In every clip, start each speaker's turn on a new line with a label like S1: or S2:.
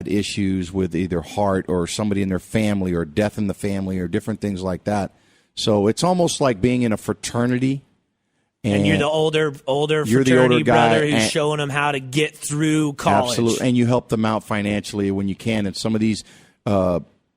S1: issues with either heart or somebody in their family or death in the family or different things like that. So it's almost like being in a fraternity.
S2: And you're the older fraternity brother who's showing them how to get through college.
S1: Absolutely. And you help them out financially when you can. And some of these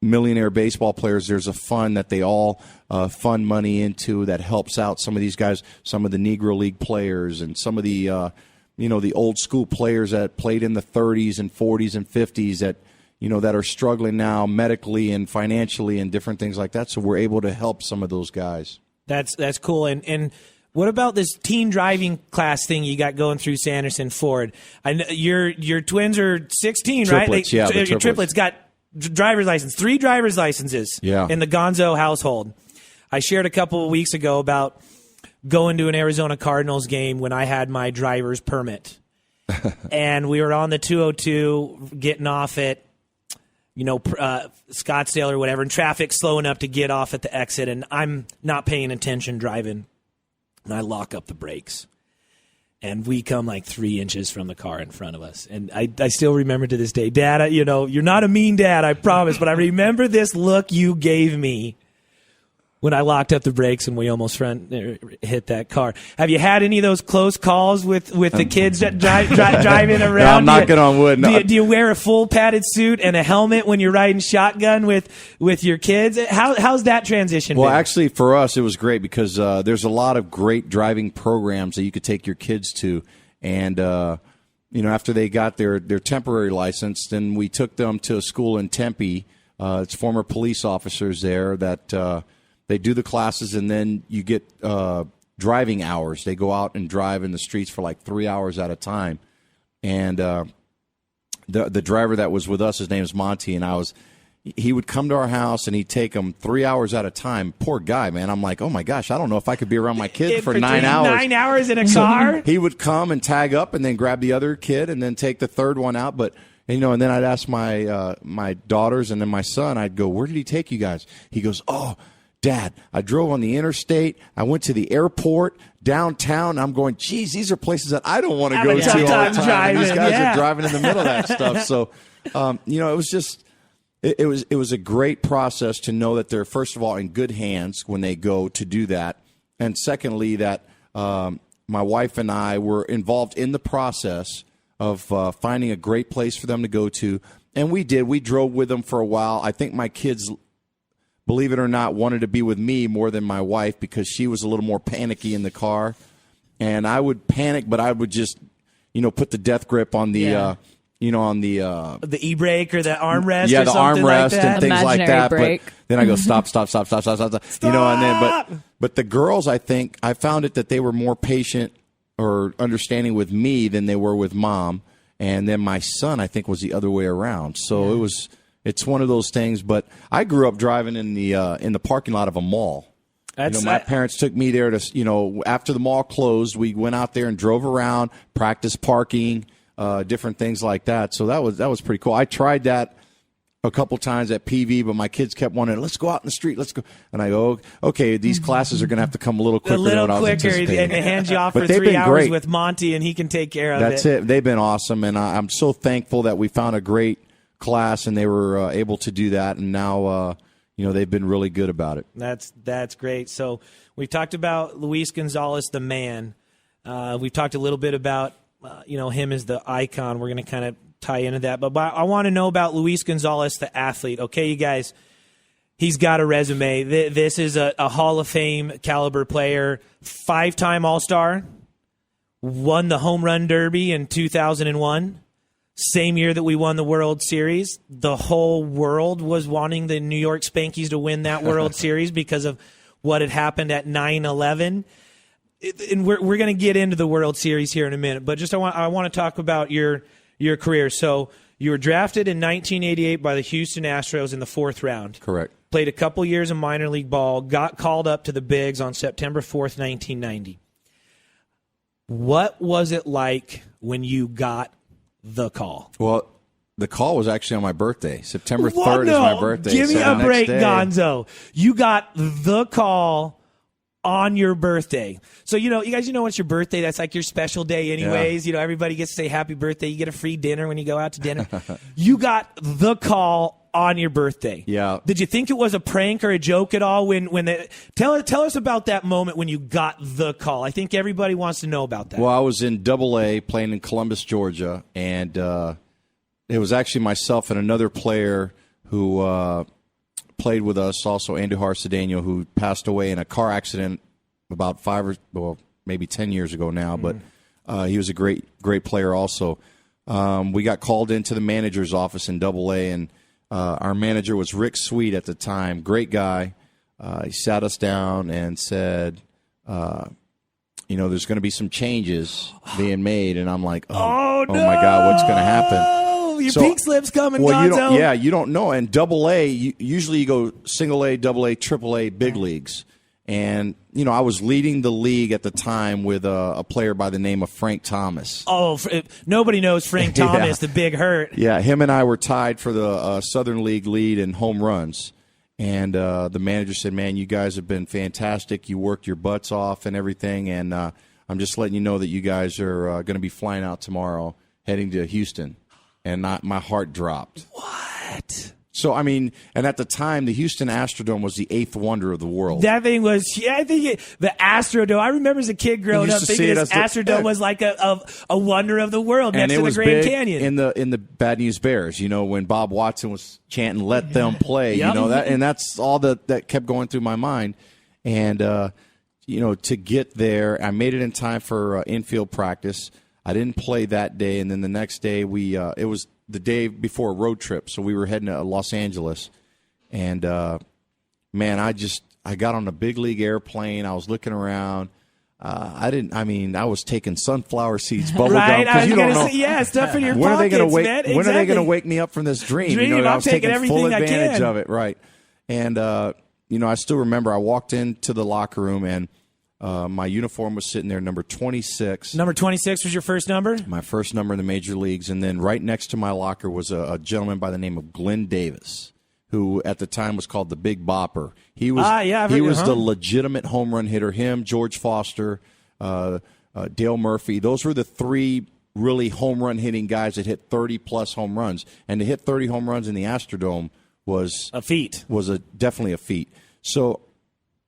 S1: millionaire baseball players, there's a fund that they all fund money into that helps out some of these guys, some of the Negro League players and some of the, the old school players that played in the 30s and 40s and 50s that, that are struggling now medically and financially and different things like that. So we're able to help some of those guys.
S2: That's cool. And what about this teen driving class thing you got going through Sanderson Ford? I know your twins are 16,
S1: triplets,
S2: right?
S1: Your
S2: triplets got driver's license, 3 driver's licenses in the Gonzo household. I shared a couple of weeks ago about going to an Arizona Cardinals game when I had my driver's permit. And we were on the 202 getting off at Scottsdale or whatever, and traffic slowing up to get off at the exit, and I'm not paying attention driving. And I lock up the brakes, and we come like 3 inches from the car in front of us. And I still remember to this day, Dad, you're not a mean dad, I promise, but I remember this look you gave me when I locked up the brakes and we almost hit that car. Have you had any of those close calls with the kids that driving around?
S1: No, I'm knocking on wood. No.
S2: Do you wear a full padded suit and a helmet when you're riding shotgun with your kids? How's that transition been?
S1: Well, actually, for us, it was great because there's a lot of great driving programs that you could take your kids to. And, after they got their temporary license, then we took them to a school in Tempe. It's former police officers there that they do the classes, and then you get driving hours. They go out and drive in the streets for like 3 hours at a time. And the driver that was with us, his name is Monty, and he would come to our house and he'd take them 3 hours at a time. Poor guy, man. I'm like, oh my gosh, I don't know if I could be around my kid for 9 hours.
S2: 9 hours in a car?
S1: He would come and tag up and then grab the other kid and then take the third one out. But and then I'd ask my daughters and then my son, I'd go, where did he take you guys? He goes, oh, Dad, I drove on the interstate. I went to the airport, downtown. I'm going, geez, these are places that I don't want to go to all the time. These guys are driving in the middle of that stuff. So, it was just, it was a great process to know that they're, first of all, in good hands when they go to do that. And secondly, that my wife and I were involved in the process of finding a great place for them to go to. And we did. We drove with them for a while. I think my kids, believe it or not, wanted to be with me more than my wife because she was a little more panicky in the car. And I would panic, but I would just, put the death grip on the, on
S2: the e-brake or the armrest,
S1: yeah,
S2: or
S1: the
S2: something
S1: armrest
S2: like that.
S1: and things
S3: Imaginary
S1: like that.
S3: brake.
S1: But then I go stop, and then but the girls, I think I found it that they were more patient or understanding with me than they were with Mom, and then my son, I think, was the other way around. So it's one of those things. But I grew up driving in the parking lot of a mall. My parents took me there to, after the mall closed, we went out there and drove around, practiced parking, different things like that. So that was pretty cool. I tried that a couple times at PV, but my kids kept wanting, let's go out in the street, let's go. And I go, okay, these classes are going to have to come a little quicker than what I was anticipating.
S2: And hand you off for 3 hours great. With Monty, and he can take care of
S1: That's it. They've been awesome, and I'm so thankful that we found a great class, and they were able to do that, and now they've been really good about it.
S2: That's great. So we've talked about Luis Gonzalez, the man. We've talked a little bit about him as the icon. We're going to kind of tie into that, but I want to know about Luis Gonzalez, the athlete. Okay, you guys, he's got a resume. This is a Hall of Fame caliber player, 5-time All-Star, won the Home Run Derby in 2001. Same year that we won the World Series. The whole world was wanting the New York Spankies to win that World Series because of what had happened at 9/11. And we're going to get into the World Series here in a minute, but just I want to talk about your career. So you were drafted in 1988 by the Houston Astros in the 4th round.
S1: Correct.
S2: Played a couple years of minor league ball, got called up to the Bigs on September 4th, 1990. What was it like when you got the call?
S1: Well, the call was actually on my birthday. September 3rd is my birthday.
S2: Give me a break, Gonzo. You got the call on your birthday. So, you guys, what's your birthday? That's like your special day anyways.
S1: Yeah.
S2: Everybody gets to say happy birthday. You get a free dinner when you go out to dinner. You got the call on your birthday.
S1: Yeah.
S2: Did you think it was a prank or a joke at all tell us about that moment when you got the call? I think everybody wants to know about that.
S1: Well, I was in AA playing in Columbus, Georgia, and it was actually myself and another player who played with us, also Andy Harcedeno, who passed away in a car accident about maybe 10 years ago now, but he was a great player also. We got called into the manager's office in AA, and our manager was Rick Sweet at the time, great guy. He sat us down and said, there's going to be some changes being made, and I'm like, oh
S2: no!
S1: My God, what's going to happen?
S2: Your pink slip's coming,
S1: well,
S2: Gonzo.
S1: you don't know. And AA, usually you go single A, double A, triple A, big leagues. And, I was leading the league at the time with a player by the name of Frank Thomas.
S2: Oh, nobody knows Frank Thomas, the big hurt.
S1: Yeah, him and I were tied for the Southern League lead in home runs. And the manager said, man, you guys have been fantastic. You worked your butts off and everything. And I'm just letting you know that you guys are going to be flying out tomorrow, heading to Houston. And my heart dropped.
S2: What?
S1: So, and at the time, the Houston Astrodome was the eighth wonder of the world.
S2: That thing was, I think the Astrodome. I remember as a kid growing up thinking this Astrodome was like a wonder of the world next to the Grand Canyon.
S1: In the Bad News Bears, when Bob Watson was chanting, let them play,
S2: Yep.
S1: that's all that kept going through my mind. And, to get there, I made it in time for infield practice. I didn't play that day, and then the next day it was the day before a road trip, so we were heading to Los Angeles. And, man, I got on a big league airplane. I was looking around. I was taking sunflower seeds, bubble
S2: right?
S1: gum, because you don't know.
S2: Stuff in your
S1: when
S2: pockets,
S1: man. When are they going to wake me up from this dream? I was taking full advantage of it, right? And, I still remember I walked into the locker room, and my uniform was sitting there, number 26.
S2: Number 26 was your first number?
S1: My first number in the major leagues. And then right next to my locker was a gentleman by the name of Glenn Davis, who at the time was called the Big Bopper. He was the legitimate home run hitter. Him, George Foster, Dale Murphy. Those were the three really home run hitting guys that hit 30-plus home runs. And to hit 30 home runs in the Astrodome was
S2: a feat.
S1: Definitely a feat. So,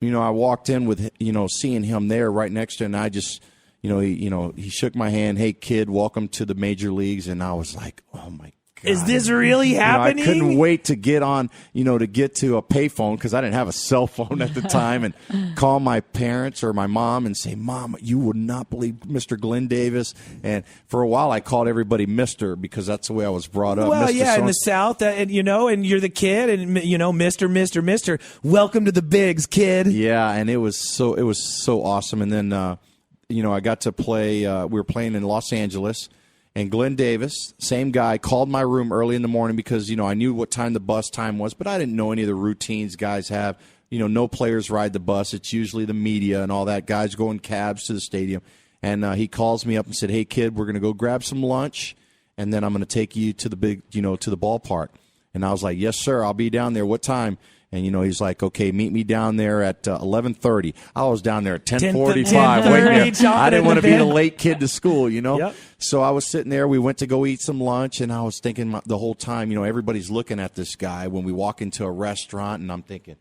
S1: I walked in with, seeing him there right next to him, and I just, he shook my hand, hey, kid, welcome to the major leagues. And I was like, oh, my God.
S2: Is this really happening?
S1: I couldn't wait to get on, to get to a payphone because I didn't have a cell phone at the time and call my parents or my mom and say, Mom, you would not believe Mr. Glenn Davis. And for a while I called everybody Mr. because that's the way I was brought up.
S2: Well,
S1: Mr.
S2: yeah, in the South, and you're the kid and, Mr. Welcome to the bigs, kid.
S1: Yeah, and it was so awesome. And then, I got to play, we were playing in Los Angeles. And Glenn Davis, same guy, called my room early in the morning because, I knew what time the bus time was, but I didn't know any of the routines guys have. No players ride the bus. It's usually the media and all that. Guys go in cabs to the stadium. And he calls me up and said, hey, kid, we're going to go grab some lunch, and then I'm going to take you to the to the ballpark. And I was like, yes, sir, I'll be down there. What time? And, he's like, okay, meet me down there at 11:30. I was down there at 10:45. I didn't want to be the late kid to school,
S2: Yep.
S1: So I was sitting there. We went to go eat some lunch, and I was thinking the whole time, everybody's looking at this guy when we walk into a restaurant, and I'm thinking,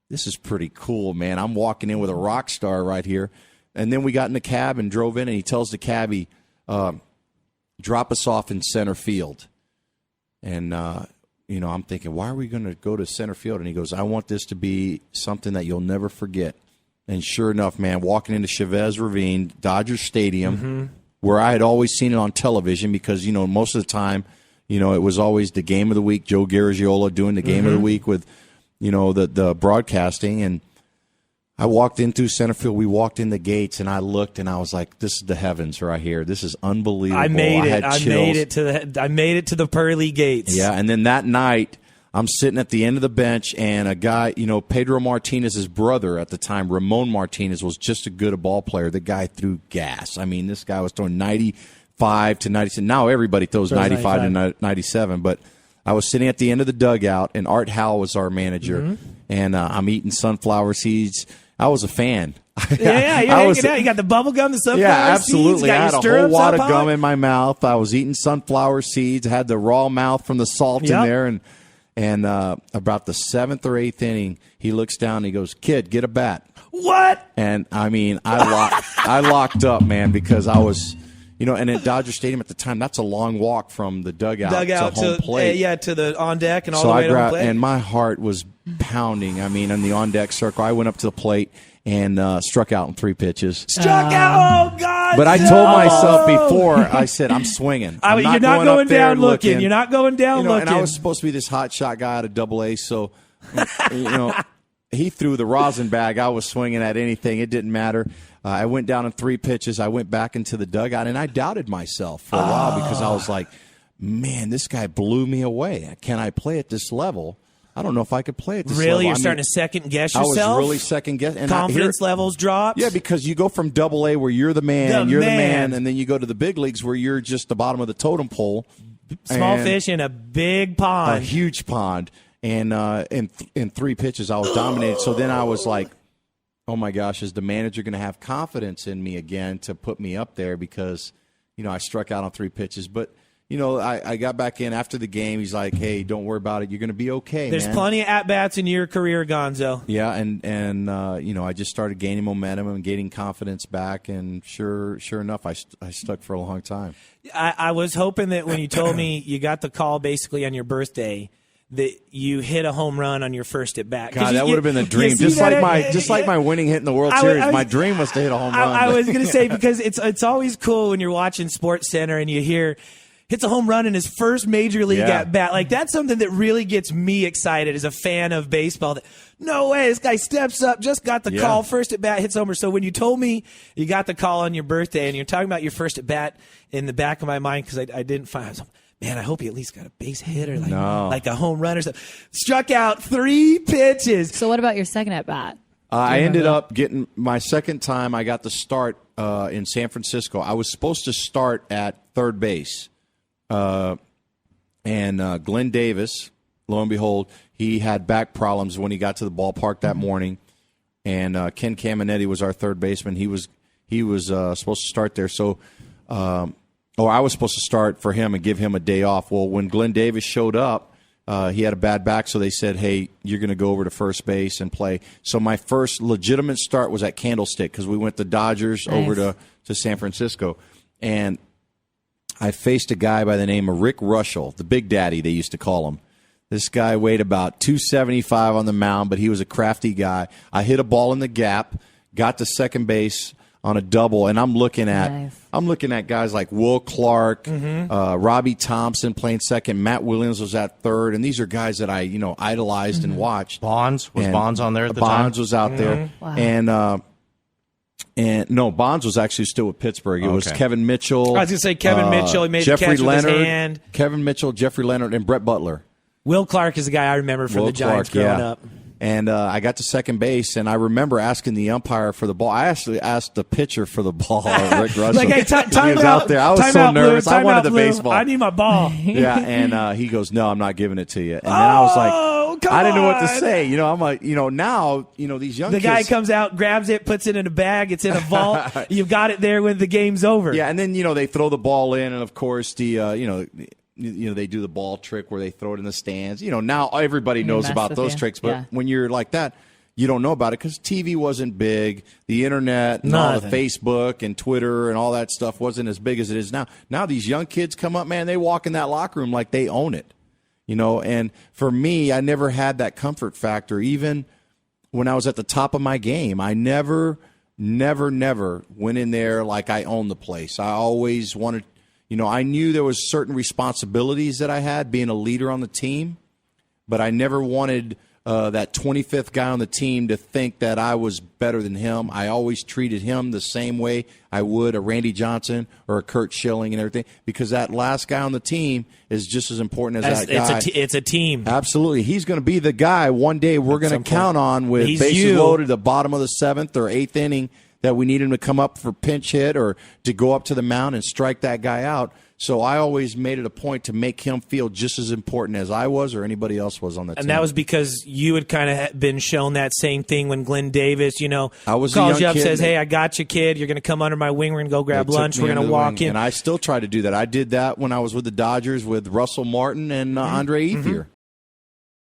S1: this is pretty cool, man. I'm walking in with a rock star right here. And then we got in the cab and drove in, and he tells the cabbie, drop us off in center field. And I'm thinking, why are we going to go to center field? And he goes, I want this to be something that you'll never forget. And sure enough, man, walking into Chavez Ravine, Dodger Stadium, where I had always seen it on television because, most of the time, it was always the game of the week, Joe Garagiola doing the game of the week with, the broadcasting. And I walked in through center field. We walked in the gates, and I looked, and I was like, "This is the heavens right here. This is unbelievable."
S2: I made it to the pearly gates.
S1: Yeah, and then that night, I'm sitting at the end of the bench, and a guy, Pedro Martinez's brother at the time, Ramon Martinez, was just as good a ball player. The guy threw gas. This guy was throwing 95 to 97. Now everybody throws 95 to 97, but I was sitting at the end of the dugout, and Art Howell was our manager, and I'm eating sunflower seeds. I was a fan.
S2: Yeah, you're hanging out. You got the bubble gum, the sunflower
S1: absolutely.
S2: seeds. You got
S1: I had
S2: your
S1: a whole wad of
S2: stirrups up
S1: gum
S2: high.
S1: in my mouth. I was eating sunflower seeds. Had the raw mouth from the salt in there, and about the 7th or 8th inning, he looks down and he goes, "Kid, get a bat."
S2: What?
S1: And I mean, I locked up, man, because I was, and at Dodger Stadium at the time, that's a long walk from the dugout to home plate.
S2: To the on deck and all
S1: So
S2: the way
S1: I
S2: to home
S1: grabbed,
S2: plate.
S1: and my heart was pounding. I mean, in the on deck circle, I went up to the plate and struck out in 3 pitches.
S2: Struck out! Oh God!
S1: But I told myself before, I said, I'm swinging.
S2: You're not going down looking. You're not going down looking.
S1: And I was supposed to be this hot shot guy out of Double-A, so he threw the rosin bag. I was swinging at anything. It didn't matter. I went down in 3 pitches. I went back into the dugout, and I doubted myself for a while because I was like, man, this guy blew me away. Can I play at this level? I don't know if I could play at this level.
S2: Really? You're starting to second guess yourself?
S1: I was really second guessing.
S2: Confidence levels dropped?
S1: Yeah, because you go from Double-A where you're the man, and then you go to the big leagues where you're just the bottom of the totem pole.
S2: Small fish in a big pond.
S1: A huge pond. And in 3 pitches, I was dominated. So then I was like, oh, my gosh, is the manager going to have confidence in me again to put me up there because, I struck out on 3 pitches. But, I got back in after the game. He's like, hey, don't worry about it. You're going to be okay,
S2: There's
S1: man.
S2: plenty of at-bats in your career, Gonzo.
S1: Yeah, and I just started gaining momentum and gaining confidence back. And sure enough, I stuck for a long time.
S2: I was hoping that when you told me you got the call basically on your birthday, that you hit a home run on your first at bat.
S1: God, that would have been the dream. Just like my winning hit in the World Series. My dream was to hit a home run.
S2: I was going to say, because it's always cool when you're watching Sports Center and you hear hits a home run in his first major league at bat. Like, that's something that really gets me excited as a fan of baseball. That, no way, this guy steps up, just got the call, first at bat, hits homer. So when you told me you got the call on your birthday and you're talking about your first at bat, in the back of my mind, because I didn't find it, man, I hope he at least got a base hit or like a home run or something. Struck out 3 pitches.
S3: So what about your second at bat?
S1: I ended up getting my second time. I got the start in San Francisco. I was supposed to start at third base. And Glenn Davis, lo and behold, he had back problems when he got to the ballpark that morning. And Ken Caminetti was our third baseman. He was supposed to start there. So, I was supposed to start for him and give him a day off. Well, when Glenn Davis showed up, he had a bad back, so they said, hey, you're going to go over to first base and play. So my first legitimate start was at Candlestick because we went the Dodgers over to San Francisco. And I faced a guy by the name of Rick Russell, the Big Daddy, they used to call him. This guy weighed about 275 on the mound, but he was a crafty guy. I hit a ball in the gap, got to second base on a double, and I'm looking at guys like Will Clark, Robbie Thompson playing second, Matt Williams was at third, and these are guys that I idolized and watched.
S4: Bonds on there at the time?
S1: Bonds was out there,
S3: Wow.
S1: and no, Bonds was actually still with Pittsburgh. It was Kevin Mitchell.
S2: I was going to say Kevin Mitchell. He made
S1: Jeffrey
S2: the catch
S1: Leonard,
S2: with his hand.
S1: Kevin Mitchell, Jeffrey Leonard, and Brett Butler.
S2: Will Clark is the guy I remember from the Giants growing up.
S1: And I got to second base, and I remember asking the umpire for the ball. I actually asked the pitcher for the ball, Rick Russell.
S2: Like, hey, time
S1: was out there. I was so nervous. I wanted the baseball.
S2: I need my ball.
S1: Yeah, and he goes, no, I'm not giving it to you. And then I was like, I didn't know what to say. I'm like, now, these young kids.
S2: The guy comes out, grabs it, puts it in a bag. It's in a vault. You've got it there when the game's over.
S1: Yeah, and then, they throw the ball in, and, of course, they do the ball trick where they throw it in the stands. Now everybody knows about those tricks, but when you're like that, you don't know about it because TV wasn't big. The internet and all the Facebook and Twitter and all that stuff wasn't as big as it is now. Now these young kids come up, man, they walk in that locker room like they own it. And for me, I never had that comfort factor. Even when I was at the top of my game, I never went in there like I owned the place. I always wanted, I knew there was certain responsibilities that I had being a leader on the team, but I never wanted that 25th guy on the team to think that I was better than him. I always treated him the same way I would a Randy Johnson or a Kurt Schilling and everything, because that last guy on the team is just as important as that guy.
S2: It's a team.
S1: Absolutely. He's going to be the guy one day we're going to count on with bases loaded at the bottom of the 7th or 8th inning that we need him to come up for pinch hit or to go up to the mound and strike that guy out. So I always made it a point to make him feel just as important as I was or anybody else was on the team.
S2: And that was because you had kind of been shown that same thing when Glenn Davis,
S1: I was
S2: calls
S1: a
S2: you
S1: young
S2: up,
S1: kid,
S2: says, hey, I got you, kid. You're going to come under my wing. We're going to go grab lunch. We're going to walk in.
S1: And I still try to do that. I did that when I was with the Dodgers with Russell Martin and Andre Ethier.